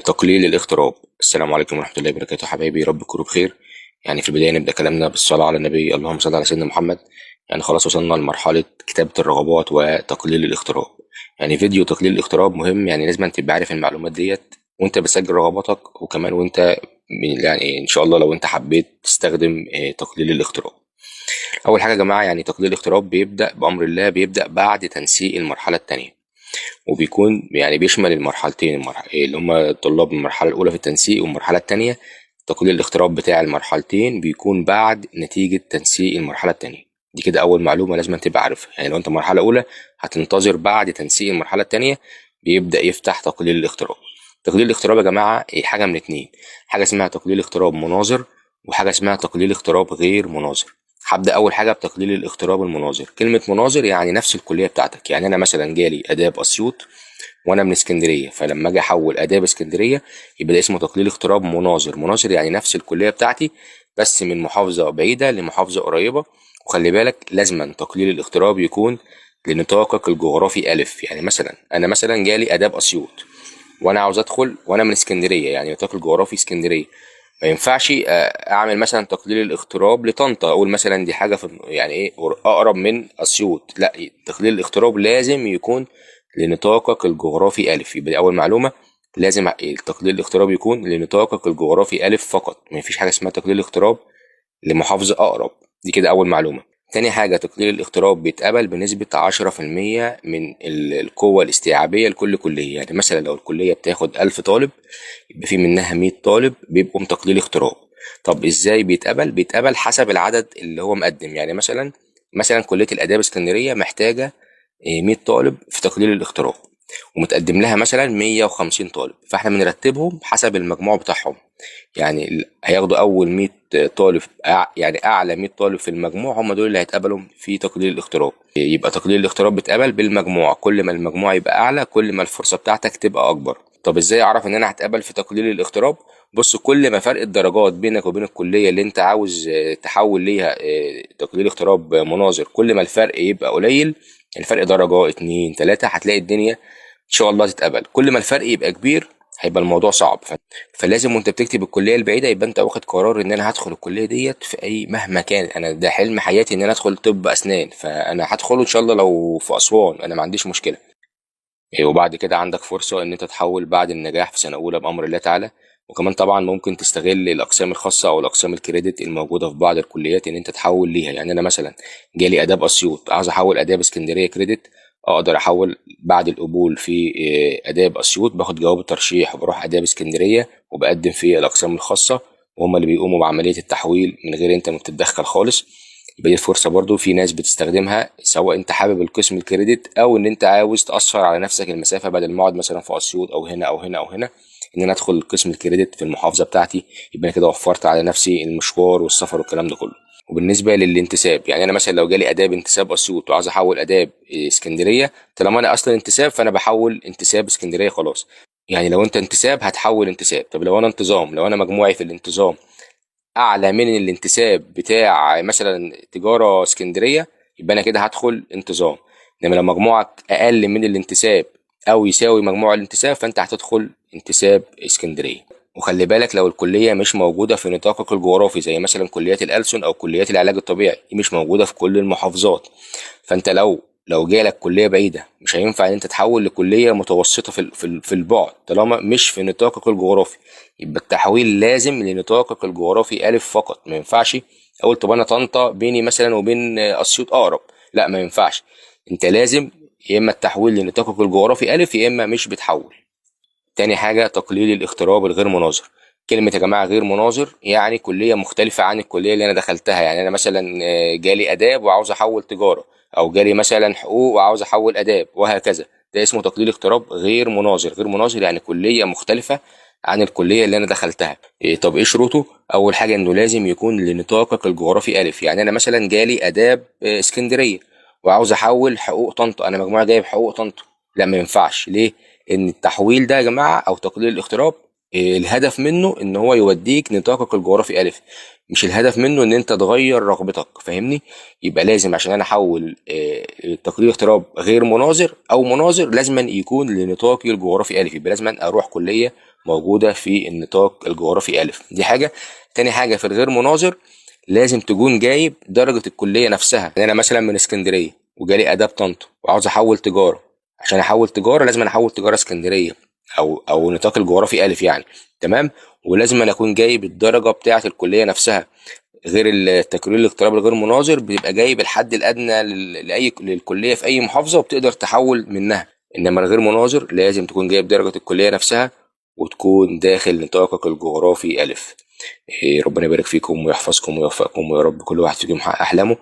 تقليل الاغتراب. السلام عليكم ورحمة الله وبركاته حبايبي، رب تكونوا بخير. يعني في البداية نبدأ كلامنا بالصلاة على النبي، اللهم صل على سيدنا محمد. يعني خلاص وصلنا لمرحلة كتابة الرغبات وتقليل الاغتراب. يعني فيديو تقليل الاغتراب مهم، يعني لازم تبقى عارف المعلومات ديت وانت بتسجل رغباتك، وكمان وانت يعني ان شاء الله لو انت حبيت تستخدم تقليل الاغتراب. اول حاجة يا جماعة، يعني تقليل الاغتراب بيبدأ بأمر الله، بيبدأ بعد تنسيق المرحلة التانية، وبيكون يعني بيشمل المرحلتين، اللي هم طلاب المرحلة الأولى في التنسيق والمرحلة التانية. تقليل الاغتراب بتاع المرحلتين بيكون بعد نتيجة تنسيق المرحلة التانية. دي كده أول معلومة لازم تبقى عارفها، يعني لو أنت مرحلة أولى هتنتظر بعد تنسيق المرحلة التانية بيبدأ يفتح تقليل الاغتراب. تقليل الاغتراب يا جماعة إيه؟ حاجة من اتنين: حاجة اسمها تقليل اغتراب مناظر، وحاجة اسمها تقليل اغتراب غير مناظر. هبدأ أول حاجة بتقليل الاغتراب المناظر. كلمة مناظر يعني نفس الكلية بتاعتك، يعني أنا مثلا جالي آداب أسيوط وانا من اسكندريه، فلما اجي احول اداب اسكندريه يبقى ده اسمه تقليل اغتراب مناظر. مناظر يعني نفس الكليه بتاعتي بس من محافظه بعيده لمحافظه قريبه. وخلي بالك لازما تقليل الاغتراب يكون لنطاقك الجغرافي الف. يعني مثلا انا مثلا جالي اداب اسيوط وانا عاوز ادخل وانا من اسكندريه، يعني نطاق الجغرافي اسكندريه. ما ينفعش اعمل مثلا تقليل الاغتراب لطنطا، اقول مثلا دي حاجه في يعني ايه اقرب من اسيوط. لا، تقليل الاغتراب لازم يكون لنطاقك الجغرافي الف. يبقى دي اول معلومه، لازم تقليل الاغتراب يكون لنطاقك الجغرافي الف فقط. ما فيش حاجه اسمها تقليل الاغتراب لمحافظه اقرب. دي كده اول معلومه. تاني حاجة، تقليل الاغتراب بيتقبل بنسبة 10% من القوة الاستيعابية لكل كلية. يعني مثلا لو الكلية بتاخد 1000 طالب، يبقى في منها 100 طالب بيبقوا تقليل اغتراب. طب ازاي بيتقبل؟ بيتقبل حسب العدد اللي هو مقدم. يعني مثلا كلية الآداب اسكندرية محتاجة 100 طالب في تقليل الاغتراب، ومتقدم لها مثلا 150 طالب، فاحنا بنرتبهم حسب المجموع بتاعهم. يعني هياخدوا اول 100 طالب، يعني اعلى 100 طالب في المجموع هم دول اللي هيتقبلوا في تقليل الاغتراب. يبقى تقليل الاغتراب بيتقبل بالمجموع، كل ما المجموع يبقى اعلى كل ما الفرصه بتاعتك تبقى اكبر. طب ازاي اعرف ان انا هتقبل في تقليل الاغتراب؟ بص، كل ما فرق الدرجات بينك وبين الكليه اللي انت عاوز تحول ليها تقليل اغتراب مناظر، كل ما الفرق يبقى قليل، الفرق درجه اتنين تلاته، هتلاقي الدنيا ان شاء الله تتقبل. كل ما الفرق يبقى كبير هيبقى الموضوع صعب. فلازم وانت بتكتب الكليه البعيده يبقى انت واخد قرار ان انا هدخل الكليه ديت في اي مهما كان. انا ده حلم حياتي ان انا ادخل طب اسنان، فانا هدخله ان شاء الله لو في اسوان انا ما عنديش مشكله. وبعد كده عندك فرصه ان انت تحول بعد النجاح في سنه اولى بامر الله تعالى. وكمان طبعا ممكن تستغل الاقسام الخاصه او الاقسام الكريدت الموجوده في بعض الكليات ان انت تحول ليها. يعني انا مثلا جالي اداب اسيوط عاوز احول اداب اسكندريه كريدت، اقدر احول بعد القبول في اداب اسيوط، باخد جواب الترشيح وبروح اداب اسكندريه وبقدم في الاقسام الخاصه، وهم اللي بيقوموا بعمليه التحويل من غير انت ما بتتدخل خالص. يبقى دي الفرصه برضو في ناس بتستخدمها، سواء انت حابب القسم الكريدت او ان انت عاوز تاثر على نفسك المسافه، بدل ما اقعد مثلا في اسيوط او هنا او هنا او هنا، ان انا ادخل القسم الكريدت في المحافظه بتاعتي. يبقى انا كده وفرت على نفسي المشوار والسفر والكلام ده كله. وبالنسبه للانتساب، يعني انا مثلا لو جالي اداب انتساب اسيوط وعايز احول اداب اسكندريه، طالما انا اصلا انتساب فانا بحول انتساب اسكندريه خلاص. يعني لو انت انتساب هتحول انتساب. طب لو انا انتظام، لو انا مجموعي في الانتظام اعلى من الانتساب بتاع مثلا تجاره اسكندريه، يبقى انا كده هدخل انتظام. انما لو مجموعك اقل من الانتساب او يساوي مجموع الانتساب فانت هتدخل انتساب اسكندريه. وخلي بالك لو الكليه مش موجوده في نطاقك الجغرافي، زي مثلا كليات الألسن او كليات العلاج الطبيعي، دي مش موجوده في كل المحافظات. فانت لو جالك كليه بعيده مش هينفع ان انت تحول لكليه متوسطه في البعد طالما مش في نطاقك الجغرافي. يبقى التحويل لازم لنطاقك الجغرافي الف فقط. ما ينفعش اقول طب انا طنطا بيني مثلا وبين اسيوط اقرب، لا ما ينفعش. انت لازم يا اما التحويل لنطاقك الجغرافي الف يا اما مش بتحول. تاني حاجة، تقليل الاغتراب الغير مناظر. كلمة يا جماعة غير مناظر يعني كلية مختلفة عن الكلية اللي أنا دخلتها. يعني أنا مثلا جالي آداب وعاوز أحول تجارة، أو جالي مثلا حقوق وعاوز أحول آداب، وهكذا. ده اسمه تقليل اغتراب غير مناظر. غير مناظر يعني كلية مختلفة عن الكلية اللي أنا دخلتها. طب إيه شروطه؟ أول حاجة إنه لازم يكون لنطاقك الجغرافي ألف. يعني أنا مثلا جالي آداب اسكندرية وعاوز أحول حقوق طنطا، أنا مجموعة جايب حقوق طنطا، لا ما ينفعش. ليه؟ ان التحويل ده يا جماعه او تقليل الاغتراب الهدف منه ان هو يوديك نطاقك الجغرافي الف، مش الهدف منه ان انت تغير رغبتك، فاهمني؟ يبقى لازم عشان انا احول تقرير اغتراب غير مناظر او مناظر لازم يكون لنطاقي الجغرافي الف، يبقى لازم اروح كليه موجوده في النطاق الجغرافي الف. دي حاجه. تاني حاجه في الغير مناظر لازم تكون جايب درجه الكليه نفسها. يعني انا مثلا من اسكندريه وجالي اداب طنطا وعاوز احول تجاره، عشان احول تجاره لازم أنا احول تجاره اسكندريه او نطاق الجغرافي الف يعني. تمام. ولازم أنا اكون جايب الدرجه بتاعه الكليه نفسها. غير التكرير الاغتراب الغير مناظر بيبقى جايب الحد الادنى لاي للكليه في اي محافظه وبتقدر تحول منها. انما الغير مناظر لازم تكون جايب درجه الكليه نفسها وتكون داخل نطاقك الجغرافي الف. ربنا يبارك فيكم ويحفظكم ويوفقكم ويا رب كل واحد فيكم يحقق احلامه.